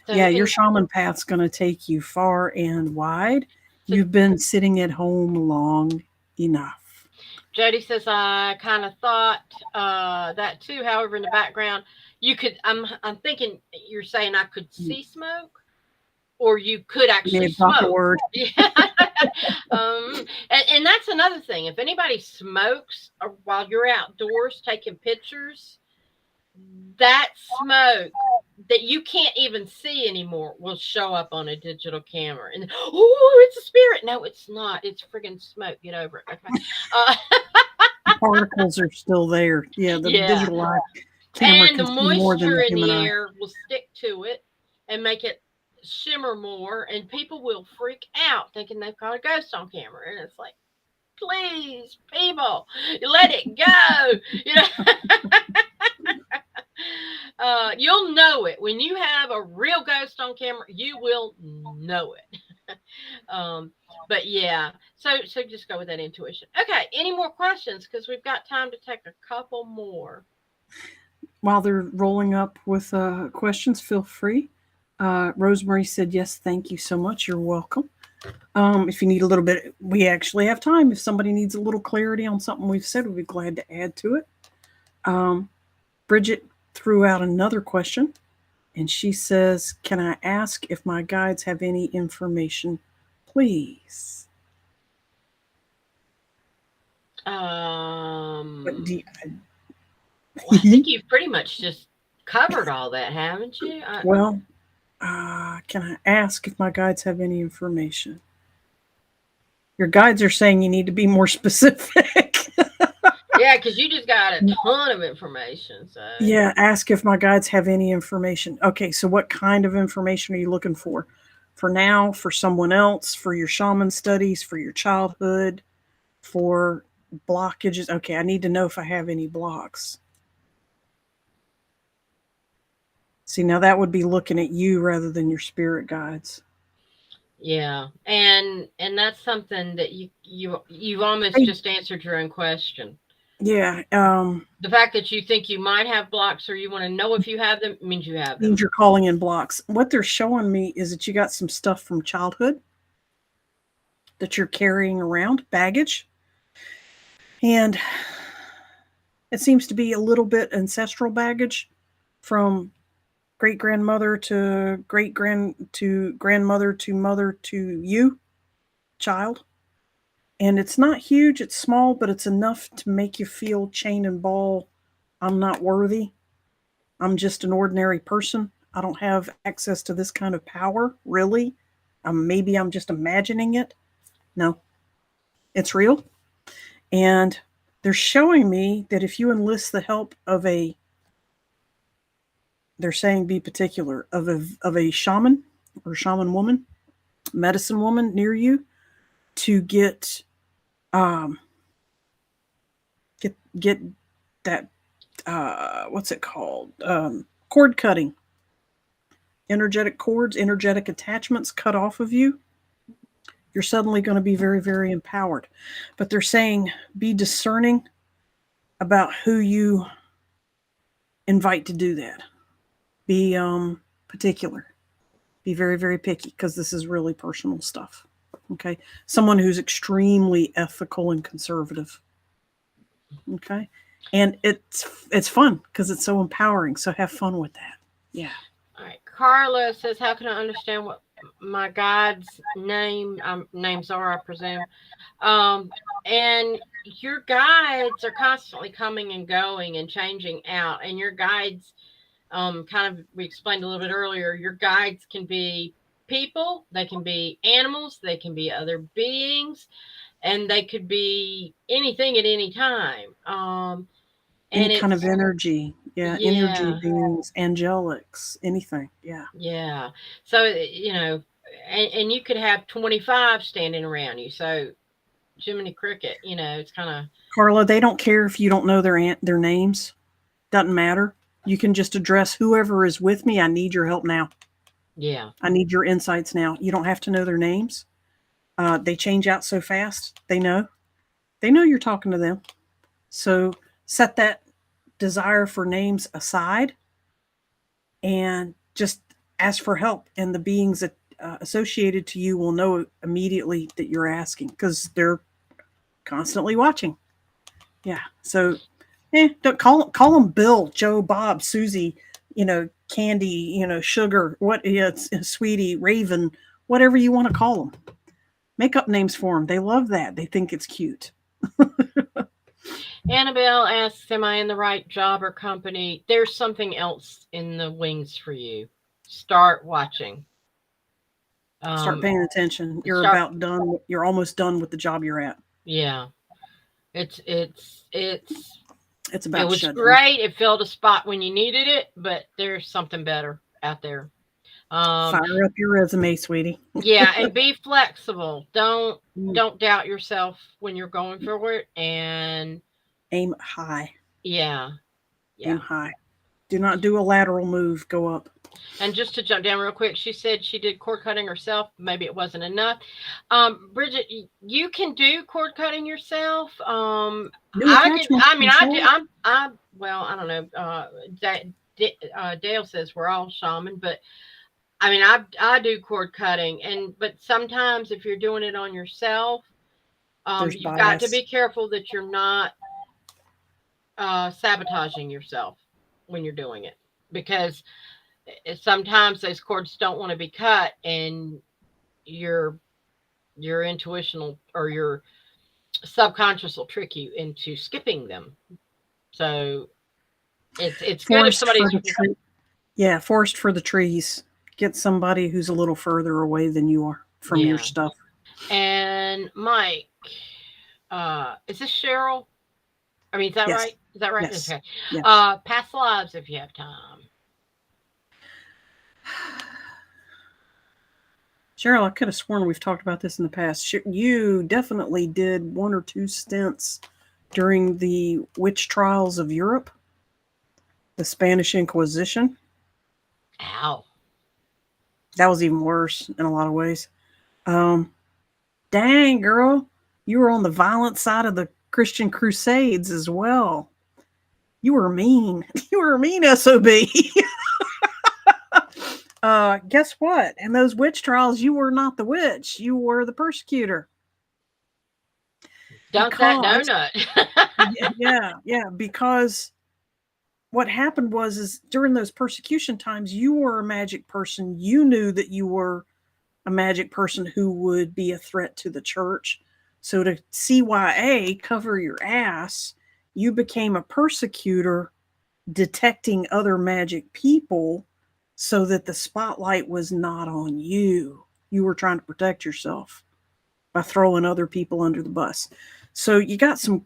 So, Yeah, your and shaman path's going to take you far and wide. so You've been sitting at home long enough. Jody says, I kind of thought that too. However, in the background, you could. I'm thinking you're saying I could see smoke, or you could You may actually have dropped a smoke. word. Yeah. And that's another thing. If anybody smokes while you're outdoors taking pictures, that smoke that you can't even see anymore will show up on a digital camera. And oh, it's a spirit. No, it's not. It's friggin' smoke. Get over it. Okay. Uh, The particles are still there. Yeah, the yeah. digital eye camera And the can see more than moisture the in human the eye. air will stick to it and make it shimmer more. And people will freak out thinking they've got a ghost on camera. And it's like, please, people, let it go. You know, you'll know it when you have a real ghost on camera. You will know it. um, but yeah, so just go with that intuition. Okay, any more questions? Because we've got time to take a couple more. While they're rolling up with questions, feel free. Rosemary said, yes, thank you so much. You're welcome. If you need a little bit, we actually have time. If somebody needs a little clarity on something we've said, we'd be glad to add to it. Bridget threw out another question, and she says, can I ask if my guides have any information, please? But do you, Well, I think you've pretty much just covered all that, haven't you? well, can I ask if my guides have any information? Your guides are saying you need to be more specific. Yeah, because you just got a ton of information. So Yeah, ask if my guides have any information. Okay, so what kind of information are you looking for? For now, for someone else, for your shaman studies, for your childhood, for blockages? Okay, I need to know if I have any blocks. See, now that would be looking at you rather than your spirit guides. yeah, and that's something that you've almost Hey, just answered your own question. yeah, The fact that you think you might have blocks or you want to know if you have them means you have means them. you're calling in blocks. What they're showing me is that you got some stuff from childhood that you're carrying around, baggage, and it seems to be a little bit ancestral baggage from great grandmother to great grand to grandmother to mother to you, child. And it's not huge, it's small, but it's enough to make you feel chain and ball. I'm not worthy. I'm just an ordinary person. I don't have access to this kind of power, really. Maybe I'm just imagining it. No, it's real. And they're showing me that if you enlist the help of they're saying be particular, of a shaman or shaman woman, medicine woman near you to um, get that what's it called? Cord cutting, energetic cords, energetic attachments cut off of you. You're suddenly going to be very, very empowered. But they're saying be discerning about who you invite to do that. Be particular. Be very, very picky because this is really personal stuff. Okay. Someone who's extremely ethical and conservative. Okay. And it's fun because it's so empowering. So have fun with that. Yeah. All right. Carla says, how can I understand what my guide's names are, I presume. Um, and your guides are constantly coming and going and changing out. And your guides, kind of, we explained a little bit earlier, your guides can be people, they can be animals, they can be other beings, and they could be anything at any time. Any And kind of it's, energy. Yeah. Energy yeah, beings, angelics, anything. Yeah. yeah. So, and you could have 25 standing around you. So, Jiminy Cricket, it's kind of, Carla, they don't care if you don't know their names. Doesn't matter. You can just address whoever is with me. I need your help now. Yeah. I need your insights now. You don't have to know their names. They change out so fast. They know. They know you're talking to them. So set that desire for names aside and just ask for help. And the beings that associated to you will know immediately that you're asking because they're constantly watching. Yeah. So, don't call them Bill, Joe, Bob, Susie, Candy, Sugar, what, yeah, it's Sweetie, Raven, whatever you want to call them. Make up names for them. They love that. They think it's cute. Annabelle asks, "Am I in the right job or company?" There's something else in the wings for you. Start watching. Start Um, paying attention. You're start. about done. You're almost done with the job you're at. Yeah. It's. It's It about to was shut down. great. It filled a spot when you needed it, but there's something better out there. Um, Fire up your resume, sweetie. yeah, and be flexible. Don't doubt yourself when you're going for it. And Aim high. yeah, Aim yeah. high. Do not do a lateral move. Go up. And just to jump down real quick, she said she did cord cutting herself. Maybe it wasn't enough. Bridget, you can do cord cutting yourself. New attachment. I mean, I do. Control. Well, I don't know. Dale says we're all shaman, but I mean, I do cord cutting, but sometimes if you're doing it on yourself, There's you've got to bias. be careful that you're not sabotaging yourself when you're doing it, because sometimes those cords don't want to be cut, and your your intuitional or your subconscious will trick you into skipping them. So it's good if Forest for somebody's. the tree. Yeah, forest for the trees. Get somebody who's a little further away than you are from your Yeah. stuff. And Mike, is this Cheryl? I mean, is that Yes. right? Is that right? Yes. Okay. Yes. Past lives if you have time. Cheryl, I could have sworn we've talked about this in the past. You definitely did one or two stints during the witch trials of Europe, the Spanish Inquisition. Ow. That was even worse in a lot of ways. Um, Dang, girl, you were on the violent side of the Christian Crusades as well. You were mean. You were a mean SOB. Guess what? In those witch trials, you were not the witch. You were the persecutor. Dunk that Because, donut. yeah, because what happened was is during those persecution times, you were a magic person. You knew that you were a magic person who would be a threat to the church. So to CYA cover your ass, you became a persecutor detecting other magic people so that the spotlight was not on you. You were trying to protect yourself by throwing other people under the bus. So you got some,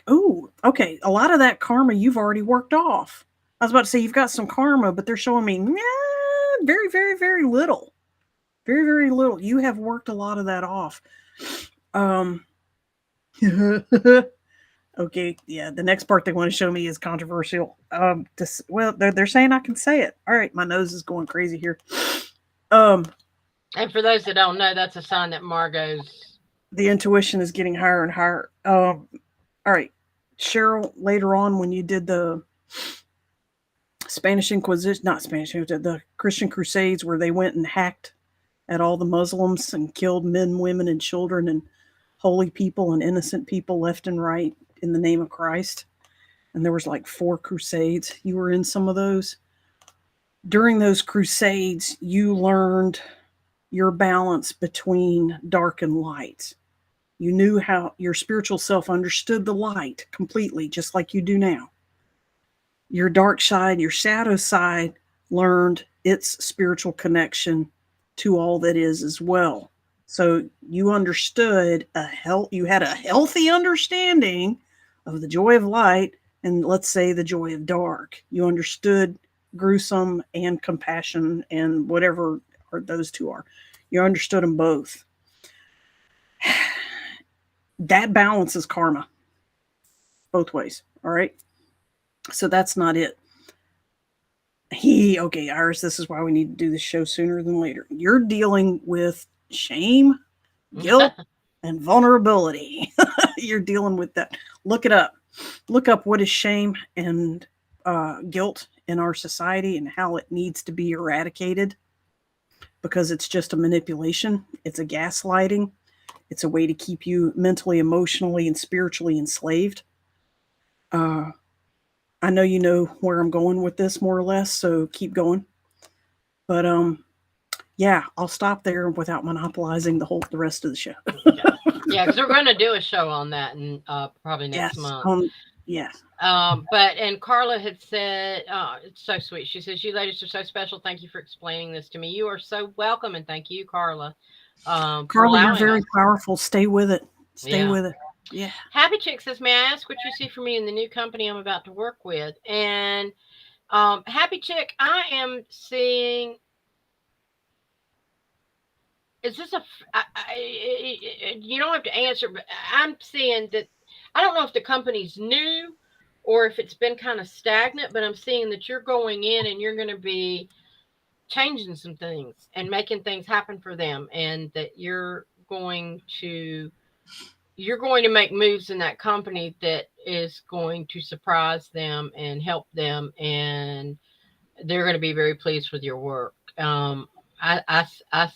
oh, okay, a lot of that karma you've already worked off. I was about to say you've got some karma, but they're showing me very, very, very little. Very, very little. You have worked a lot of that off. Okay, yeah. The next part they want to show me is controversial. Well, they're saying I can say it. All right, my nose is going crazy here. Um, And for those that don't know, that's a sign that Margot's. the intuition is getting higher and higher. All right, Cheryl. Later on, when you did the Spanish Inquisition, not Spanish, the Christian Crusades, where they went and hacked at all the Muslims and killed men, women, and children, and holy people and innocent people left and right in the name of Christ. And there was like 4 crusades. You were in some of those. During those crusades, you learned your balance between dark and light. You knew how your spiritual self understood the light completely, just like you do now. Your dark side, your shadow side, learned its spiritual connection to all that is as well. So you understood you had a healthy understanding of the joy of light and, let's say, the joy of dark. You understood gruesome and compassion and whatever those two are. You understood them both. That balances karma both ways. All right. So that's not it. Okay, Iris, this is why we need to do this show sooner than later. You're dealing with shame, guilt, and vulnerability. You're dealing with that. Look it up. Look up what is shame and guilt in our society and how it needs to be eradicated, because it's just a manipulation. It's a gaslighting. It's a way to keep you mentally, emotionally, and spiritually enslaved. I know you know where I'm going with this more or less, so keep going. But yeah, I'll stop there without monopolizing the rest of the show. Yeah, because we're going to do a show on that and probably next Yes. month. Yes. And Carla had said, it's so sweet. She says, "You ladies are so special. Thank you for explaining this to me." You are so welcome, and thank you, Carla. Carla, you're very powerful. Stay with it. Stay with it. Yeah. Happy Chick says, "May I ask what you see for me in the new company I'm about to work with?" And Happy Chick, I am seeing. Is this you don't have to answer, but I'm seeing that I don't know if the company's new or if it's been kind of stagnant, but I'm seeing that you're going in and you're going to be changing some things and making things happen for them, and that you're going to make moves in that company that is going to surprise them and help them, and they're going to be very pleased with your work. I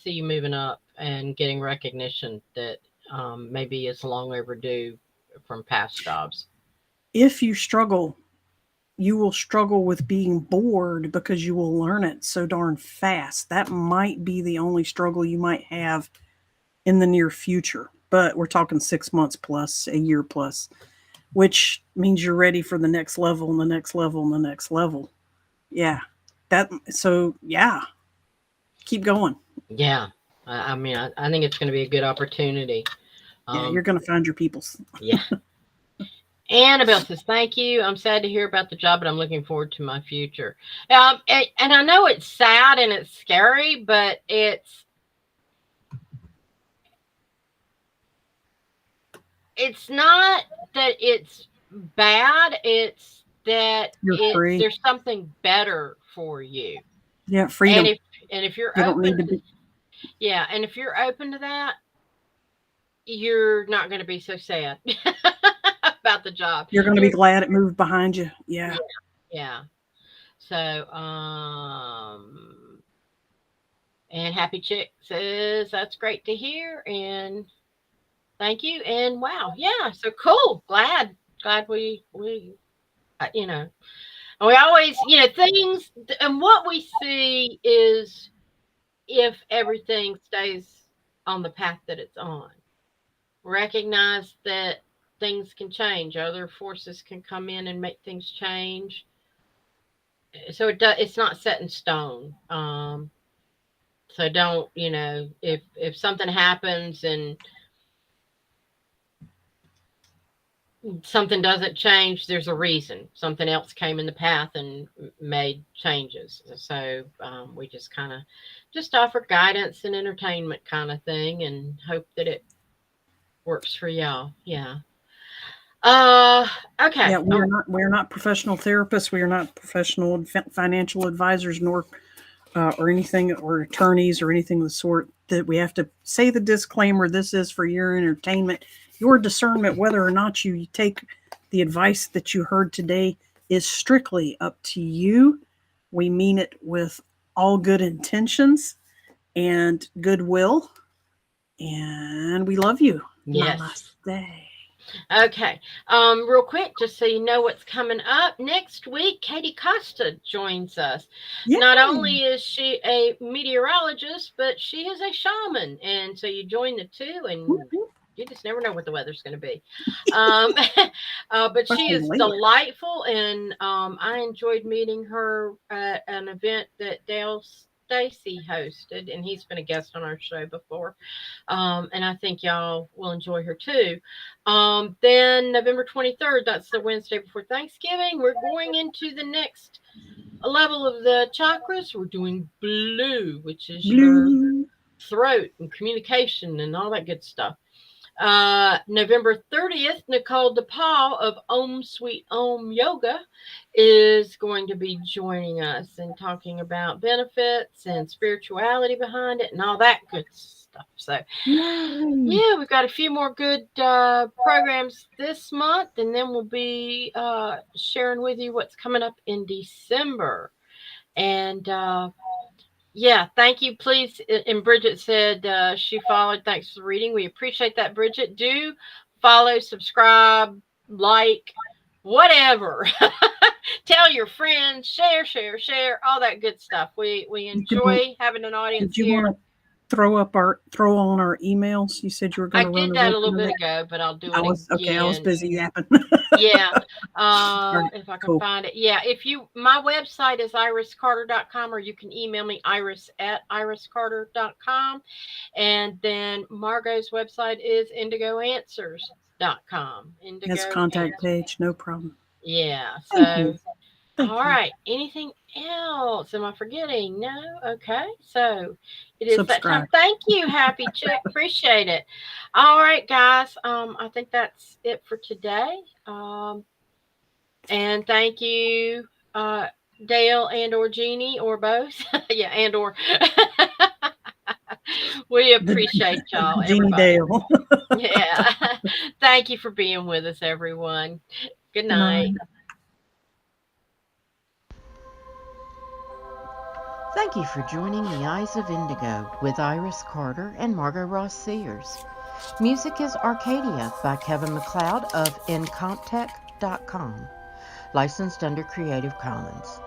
see you moving up and getting recognition that maybe is long overdue from past jobs. If you struggle, you will struggle with being bored because you will learn it so darn fast. That might be the only struggle you might have in the near future. But we're talking 6 months plus, a year plus, which means you're ready for the next level and the next level and the next level. Yeah. Yeah. Keep going. Yeah. I mean, I think it's going to be a good opportunity. Yeah, you're going to find your peoples. Yeah. Annabelle says, "Thank you. I'm sad to hear about the job, but I'm looking forward to my future." And I know it's sad and it's scary, but it's not that it's bad. It's that there's something better for you. Yeah, freedom. And if you're open to, yeah, and if you're open to that, you're not going to be so sad about the job. You're going to be glad it moved behind you. Yeah. Yeah. So, and Happy Chick says, "That's great to hear." And thank you. And wow. Yeah. So cool. Glad we, you know, we always, things, and what we see is if everything stays on the path that it's on. Recognize that things can change. Other forces can come in and make things change. So it's not set in stone. So don't, if something happens and something doesn't change, there's a reason. Something else came in the path and made changes. So we just kind of just offer guidance and entertainment kind of thing, and hope that it works for y'all. Yeah. Okay. Yeah, we're not professional therapists. We are not professional financial advisors, nor or anything, or attorneys, or anything of the sort. That we have to say the disclaimer: this is for your entertainment, your discernment. Whether or not you take the advice that you heard today is strictly up to you. We mean it with all good intentions and goodwill, and we love you. Yes. Namaste. Okay. Real quick, just so you know what's coming up next week, Katie Costa joins us. Yay. Not only is she a meteorologist, but she is a shaman, and so you join the two, and you just never know what the weather's going to be. But she is delightful, and I enjoyed meeting her at an event that Dale Stacy hosted, and he's been a guest on our show before. And I think y'all will enjoy her too. Then November 23rd, that's the Wednesday before Thanksgiving, we're going into the next level of the chakras. We're doing blue, which is your throat and communication and all that good stuff. November 30th, Nicole DePaul of Om Sweet Om Yoga is going to be joining us and talking about benefits and spirituality behind it and all that good stuff. So, Yay. yeah, we've got a few more good programs this month, and then we'll be sharing with you what's coming up in December. And yeah, thank you. Please. And Bridget said she followed. Thanks for reading. We appreciate that, Bridget. Do follow, subscribe, like, whatever. Tell your friends, share, all that good stuff. We enjoy having an audience Did you here. want to throw on our emails? You said you were going I to run did that a little bit ago, but I'll do it again. I was busy yapping. Yeah. Right, If I can cool. find it. Yeah. My website is iriscarter.com, or you can email me iris@iriscarter.com. And then Margot's website is indigoanswers.com. Has a contact page, no problem. Yeah. Thank you. All right. Anything else? Am I forgetting? No? Okay. So it is that time. Subscribe. Thank you, Happy Chick. Appreciate it. All right, guys. I think that's it for today. And thank you, Dale and or Jeannie or both. Yeah, and or. We appreciate y'all, Jeannie everybody. Dale. Yeah. Thank you for being with us, everyone. Good night. Thank you for joining The Eyes of Indigo with Iris Carter and Margot Ross Sears. Music is Arcadia by Kevin MacLeod of Incomptech.com, licensed under Creative Commons.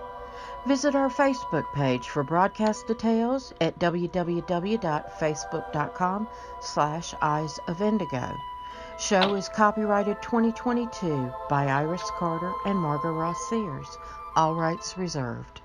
Visit our Facebook page for broadcast details at www.facebook.com/Eyes of Indigo. Show is copyrighted 2022 by Iris Carter and Margot Ross Sears. All rights reserved.